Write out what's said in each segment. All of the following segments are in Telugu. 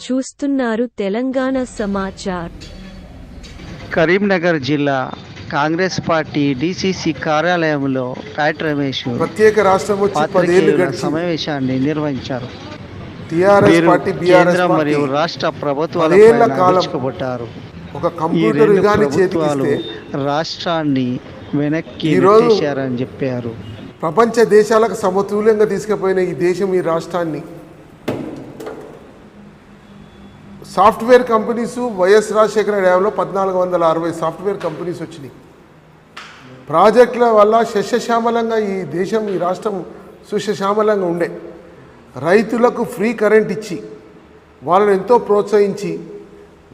చూస్తున్నారు తెలంగాణ సమాచార్. కరీంనగర్ జిల్లా కాంగ్రెస్ పార్టీ డిసిసి కార్యాలయంలో ప్యాట్ రమేష్ ప్రత్యేక రాష్ట్రం వచ్చి 10 ఏళ్లు గడిచి సమావేశాన్ని నిర్వహించారు. టిఆర్ఎస్ పార్టీ కేంద్ర మరియు రాష్ట్ర ప్రభుత్వాలపై విరుచుకుపడ్డారు. ఒక కంప్యూటర్ యుగాన్ని చేతికిస్తే రాష్ట్రాన్ని వెనక్కి నెట్టేశారని చెప్పారు. ప్రపంచ దేశాలకు సమతుల్యంగా తీసుకుపోయిన ఈ దేశం, ఈ రాష్ట్రాన్ని సాఫ్ట్వేర్ కంపెనీస్ వైఎస్ రాజశేఖర హయాంలో 1460 సాఫ్ట్వేర్ కంపెనీస్ వచ్చినాయి. ప్రాజెక్టుల వల్ల సస్యశ్యామలంగా ఈ దేశం, ఈ రాష్ట్రం సుశశ్యామలంగా ఉండే. రైతులకు ఫ్రీ కరెంట్ ఇచ్చి వాళ్ళని ఎంతో ప్రోత్సహించి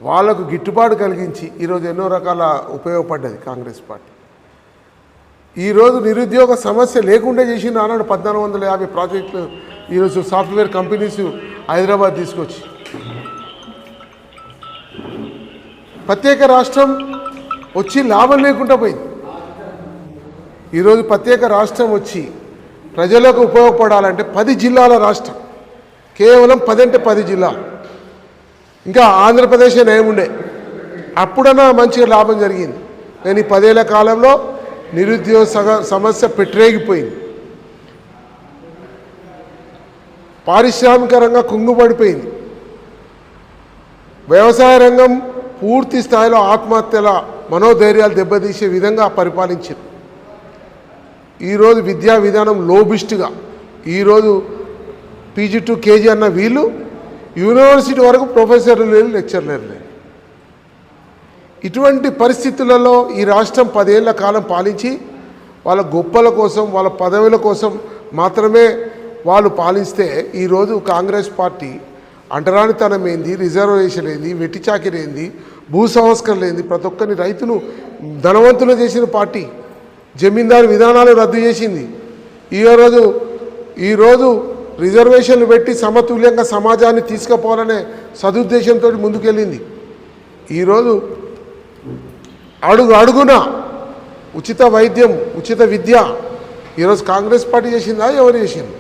వాళ్ళకు గిట్టుబాటు కలిగించి ఈరోజు ఎన్నో రకాల ఉపయోగపడ్డది కాంగ్రెస్ పార్టీ. ఈరోజు నిరుద్యోగ సమస్య లేకుండా చేసిన ఆనాడు 1450 ప్రాజెక్టులు ఈరోజు సాఫ్ట్వేర్ కంపెనీస్ హైదరాబాద్ తీసుకొచ్చి ప్రత్యేక రాష్ట్రం వచ్చి లాభం లేకుండా పోయింది. ఈరోజు ప్రత్యేక రాష్ట్రం వచ్చి ప్రజలకు ఉపయోగపడాలంటే 10 జిల్లాల రాష్ట్రం, కేవలం 10 అంటే 10 జిల్లాలు. ఇంకా ఆంధ్రప్రదేశ్ ఏముండే, అప్పుడన్నా మంచిగా లాభం జరిగింది. కానీ 10 ఏళ్ల కాలంలో నిరుద్యోగ సమస్య పెట్టరేగిపోయింది. పారిశ్రామిక రంగం కుంగుపడిపోయింది. వ్యవసాయ రంగం పూర్తి స్థాయిలో ఆత్మహత్యల మనోధైర్యాలు దెబ్బతీసే విధంగా పరిపాలించారు. ఈరోజు విద్యా విధానం లోబిస్ట్గా, ఈరోజు పీజీ టు కేజీ అన్న వీళ్ళు యూనివర్సిటీ వరకు ప్రొఫెసర్లు లేరు, లెక్చర్లు లేరు. ఇటువంటి పరిస్థితులలో ఈ రాష్ట్రం 10 ఏళ్ల కాలం పాలించి వాళ్ళ గొప్పల కోసం, వాళ్ళ పదవుల కోసం మాత్రమే వాళ్ళు పాలిస్తే ఈరోజు కాంగ్రెస్ పార్టీ అంటరానితనం ఏంది, రిజర్వేషన్ ఏంది, వెట్టి చాకిరి ఏంది, భూ సంస్కరణ ఏంది, ప్రతి ఒక్కరిని రైతును ధనవంతులు చేసిన పార్టీ, జమీందారు విధానాలు రద్దు చేసింది. ఈరోజు రిజర్వేషన్లు పెట్టి సమతుల్యంగా సమాజాన్ని తీసుకుపోవాలనే సదుద్దేశంతో ముందుకెళ్ళింది. ఈరోజు అడుగున ఉచిత వైద్యం, ఉచిత విద్య ఈరోజు కాంగ్రెస్ పార్టీ చేసిందా, ఎవరు చేసింది?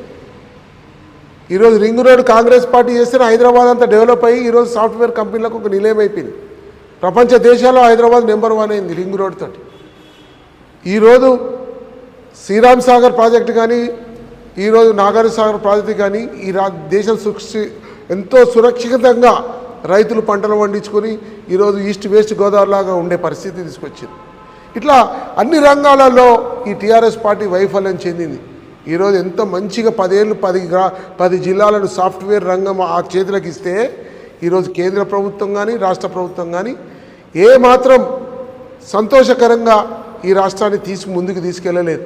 ఈరోజు రింగ్ రోడ్ కాంగ్రెస్ పార్టీ చేస్తే హైదరాబాద్ అంతా డెవలప్ అయ్యి ఈరోజు సాఫ్ట్వేర్ కంపెనీలకు ఒక నిలయం అయిపోయింది. ప్రపంచ దేశాల్లో హైదరాబాద్ నెంబర్ 1 అయింది రింగ్ రోడ్ తోటి. ఈరోజు శ్రీరామ్ సాగర్ ప్రాజెక్టు కానీ, ఈరోజు నాగార్జున సాగర్ ప్రాజెక్టు కానీ ఈ దేశం ఎంతో సురక్షితంగా రైతులు పంటలు పండించుకొని ఈరోజు ఈస్ట్ వెస్ట్ గోదావరి లాగా ఉండే పరిస్థితి తీసుకొచ్చింది. ఇట్లా అన్ని రంగాలలో ఈ టీఆర్ఎస్ పార్టీ వైఫల్యం చెందింది. ఈరోజు ఎంత మంచిగా 10 ఏళ్ళు 10 జిల్లాలను సాఫ్ట్వేర్ రంగం ఆ చేతులకు ఇస్తే ఈరోజు కేంద్ర ప్రభుత్వం కానీ రాష్ట్ర ప్రభుత్వం కానీ ఏమాత్రం సంతోషకరంగా ఈ రాష్ట్రాన్ని ముందుకు తీసుకెళ్ళలేదు.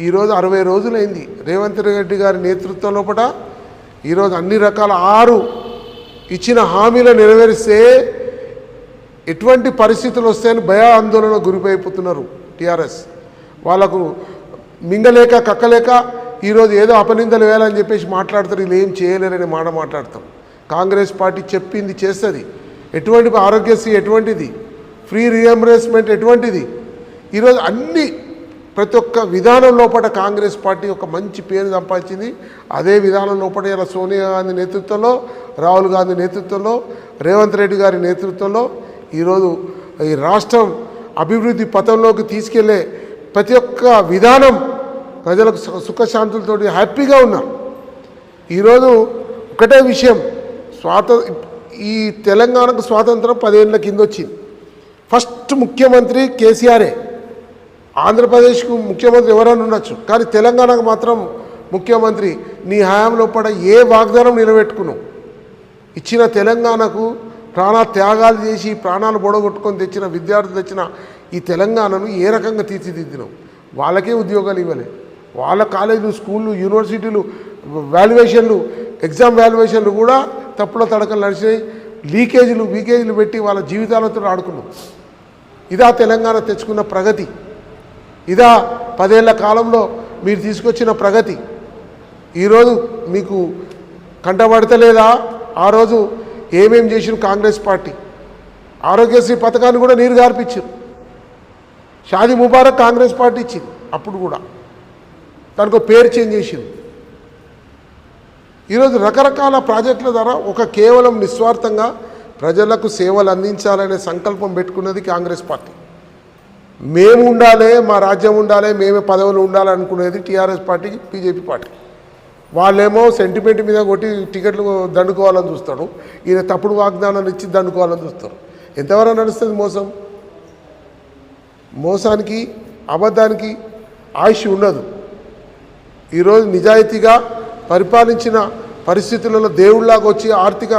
ఈరోజు 60 రోజులైంది రేవంత్ రెడ్డి గారి నేతృత్వం లోపల. ఈరోజు అన్ని రకాల 6 ఇచ్చిన హామీలు నెరవేరిస్తే ఎటువంటి పరిస్థితులు వస్తాయని భయ ఆందోళన గురిపైపోతున్నారు టీఆర్ఎస్. వాళ్ళకు మింగలేక కక్కలేక ఈరోజు ఏదో అపనిందలు వేయాలని చెప్పేసి మాట్లాడతారు. వీళ్ళు ఏం చేయలేరని మాట్లాడతాం. కాంగ్రెస్ పార్టీ చెప్పింది చేస్తుంది. ఎటువంటి ఆరోగ్యశ్రీ ఎటువంటిది, ఫ్రీ రియంబర్స్మెంట్ ఎటువంటిది, ఈరోజు ప్రతి ఒక్క విధానం లోపల కాంగ్రెస్ పార్టీ ఒక మంచి పేరు సంపాదించింది. అదే విధానం లోపల ఇలా సోనియా గాంధీ నేతృత్వంలో, రాహుల్ గాంధీ నేతృత్వంలో, రేవంత్ రెడ్డి గారి నేతృత్వంలో ఈరోజు ఈ రాష్ట్రం అభివృద్ధి పథంలోకి తీసుకెళ్లే ప్రతి ఒక్క విధానం ప్రజలకు సుఖశాంతులతో హ్యాపీగా ఉన్నారు. ఈరోజు ఒకటే విషయం, ఈ తెలంగాణకు స్వాతంత్రం 10 ఏళ్ళ కింద వచ్చింది. ఫస్ట్ ముఖ్యమంత్రి కేసీఆరే. ఆంధ్రప్రదేశ్కు ముఖ్యమంత్రి ఎవరైనా ఉండొచ్చు, కానీ తెలంగాణకు మాత్రం ముఖ్యమంత్రి నీ హయాంలో ఏ వాగ్దానం నిలబెట్టుకున్నావు? ఇచ్చిన తెలంగాణకు ప్రాణ త్యాగాలు చేసి ప్రాణాలు బొడగొట్టుకొని తెచ్చిన విద్యార్థులు తెచ్చిన ఈ తెలంగాణను ఏ రకంగా తీర్చిదిద్దినావు? వాళ్ళకే ఉద్యోగాలు ఇవ్వలే. వాళ్ళ కాలేజీలు, స్కూళ్ళు, యూనివర్సిటీలు వాల్యుయేషన్లు, ఎగ్జామ్ వాల్యుయేషన్లు కూడా తప్పుల తడకలు నడిచినాయి. వీకేజీలు పెట్టి వాళ్ళ జీవితాలతో ఆడుకున్నాం. ఇదా తెలంగాణ తెచ్చుకున్న ప్రగతి? ఇదా 10 ఏళ్ల కాలంలో మీరు తీసుకొచ్చిన ప్రగతి? ఈరోజు మీకు కంటబడతలేదా ఆ రోజు ఏమేం చేసిన కాంగ్రెస్ పార్టీ? ఆరోగ్యశ్రీ పథకాన్ని కూడా నీరు గార్పించారు. షాదీ ముబారక్ కాంగ్రెస్ పార్టీ ఇచ్చింది. అప్పుడు కూడా దానికి పేరు చేంజ్ చేసింది. ఈరోజు రకరకాల ప్రాజెక్టుల ద్వారా ఒక కేవలం నిస్వార్థంగా ప్రజలకు సేవలు అందించాలనే సంకల్పం పెట్టుకున్నది కాంగ్రెస్ పార్టీ. మేము ఉండాలి, మా రాజ్యం ఉండాలి, మేమే పదవులు ఉండాలి అనుకునేది టీఆర్ఎస్ పార్టీకి, బీజేపీ పార్టీ. వాళ్ళేమో సెంటిమెంట్ మీద కొట్టి టికెట్లు దండుకోవాలని చూస్తాడు, ఈయన తప్పుడు వాగ్దానాలు ఇచ్చి దండుకోవాలని చూస్తారు. ఎంతవరకు నడుస్తుంది మోసం? మోసానికి, అబద్ధానికి ఆయుష్ ఉండదు. ఈరోజు నిజాయితీగా పరిపాలించిన పరిస్థితులలో దేవుళ్లాగా వచ్చి ఆర్థిక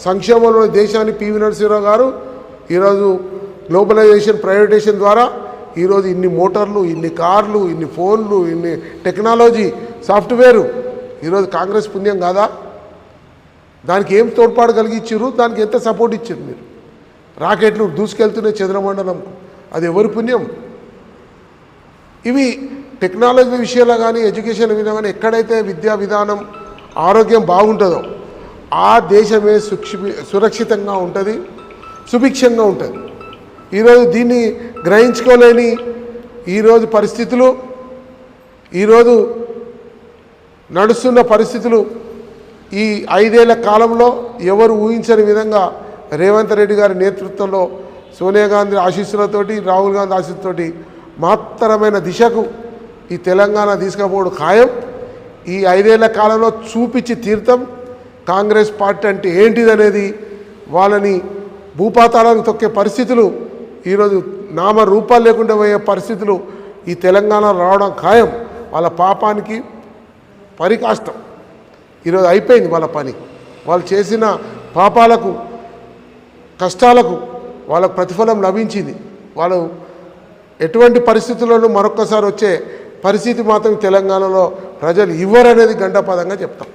సంక్షేమంలో దేశాన్ని పివి నరసింహరావు గారు ఈరోజు గ్లోబలైజేషన్, ప్రైవేటైజేషన్ ద్వారా ఈరోజు ఇన్ని మోటార్లు, ఇన్ని కార్లు, ఇన్ని ఫోన్లు, ఇన్ని టెక్నాలజీ, సాఫ్ట్వేరు ఈరోజు కాంగ్రెస్ పుణ్యం కాదా? దానికి ఏం తోడ్పాటు కలిగించారు? దానికి ఎంత సపోర్ట్ ఇచ్చారు మీరు? రాకెట్లు దూసుకెళ్తున్నాయి చంద్రమండలంకు, అది ఎవరి పుణ్యం? ఇవి టెక్నాలజీ విషయంలో కానీ, ఎడ్యుకేషన్ విషయంలో కానీ ఎక్కడైతే విద్యా విధానం, ఆరోగ్యం బాగుంటుందో ఆ దేశమే సురక్షితంగా ఉంటుంది, సుభిక్షంగా ఉంటుంది. ఈరోజు దీన్ని గ్రహించుకోలేని ఈరోజు పరిస్థితులు, ఈరోజు నడుస్తున్న పరిస్థితులు ఈ 5 ఏళ్ల కాలంలో ఎవరు ఊహించని విధంగా రేవంత్ రెడ్డి గారి నేతృత్వంలో సోనియా గాంధీ ఆశీస్సులతోటి, రాహుల్ గాంధీ ఆశీస్సులతోటి మహత్తరమైన దిశకు ఈ తెలంగాణ తీసుకుపోవడం ఖాయం. ఈ 5 ఏళ్ల కాలంలో చూపించి తీర్థం. కాంగ్రెస్ పార్టీ అంటే ఏంటిదనేది వాళ్ళని భూపాతాలను తొక్కే పరిస్థితులు, ఈరోజు నామరూపాలు లేకుండా పోయే పరిస్థితులు ఈ తెలంగాణలో రావడం ఖాయం. వాళ్ళ పాపానికి పరికాష్టం ఈరోజు అయిపోయింది. వాళ్ళ పని, వాళ్ళు చేసిన పాపాలకు, కష్టాలకు వాళ్ళకు ప్రతిఫలం లభించింది. వాళ్ళు ఎటువంటి పరిస్థితుల్లోనూ మరొక్కసారి వచ్చే పరిస్థితి మాత్రం తెలంగాణలో ప్రజలు ఇవ్వరనేది గంటపదంగా చెప్తాం.